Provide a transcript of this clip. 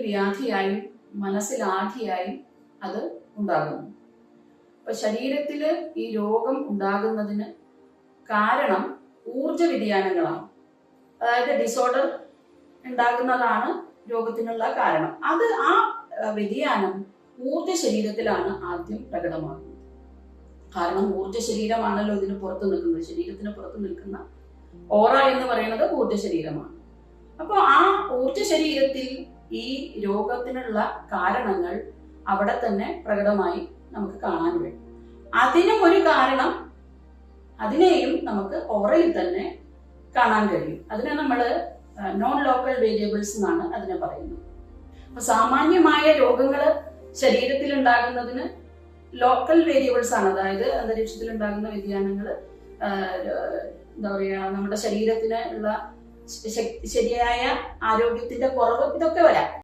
വ്യാധിയായും മനസ്സിൽ ആധിയായും അത് ഉണ്ടാകുന്നു. അപ്പൊ ശരീരത്തില് ഈ രോഗം ഉണ്ടാകുന്നതിന് കാരണം ഊർജ വ്യതിയാനങ്ങളാണ്. അതായത് ഡിസോർഡർ ഉണ്ടാകുന്നതാണ് രോഗത്തിനുള്ള കാരണം. അത് ആ വ്യതിയാനം ഊർജ ശരീരത്തിലാണ് ആദ്യം പ്രകടമാകുന്നത്. കാരണം ഊർജ ശരീരമാണല്ലോ ഇതിന് പുറത്തു നിൽക്കുന്നത്. ശരീരത്തിന് പുറത്തു നിൽക്കുന്ന ഓറ എന്ന് പറയുന്നത് ഊർജ ശരീരമാണ്. അപ്പോൾ ആ ഊർജ ശരീരത്തിൽ ഈ രോഗത്തിനുള്ള കാരണങ്ങൾ അവിടെ തന്നെ പ്രകടമായി നമുക്ക് കാണാൻ കഴിയും. അതിനും ഒരു കാരണം, അതിനെയും നമുക്ക് ഓറയിൽ തന്നെ കാണാൻ കഴിയും. അതിനെ നമ്മൾ നോൺ ലോക്കൽ വേരിയബിൾസ് എന്നാണ് അതിനെ പറയുന്നത്. അപ്പൊ സാമാന്യമായ രോഗങ്ങൾ ശരീരത്തിൽ ഉണ്ടാകുന്നതിന് ലോക്കൽ വേരിയബിൾസ് ആണ്, അതായത് അന്തരീക്ഷത്തിൽ ഉണ്ടാകുന്ന വ്യതിയാനങ്ങൾ, എന്താ പറയാ, നമ്മുടെ ശരീരത്തിന് ഉള്ള ശരിയായ ആരോഗ്യത്തിന്റെ കുറവ്, ഇതൊക്കെ വരാം.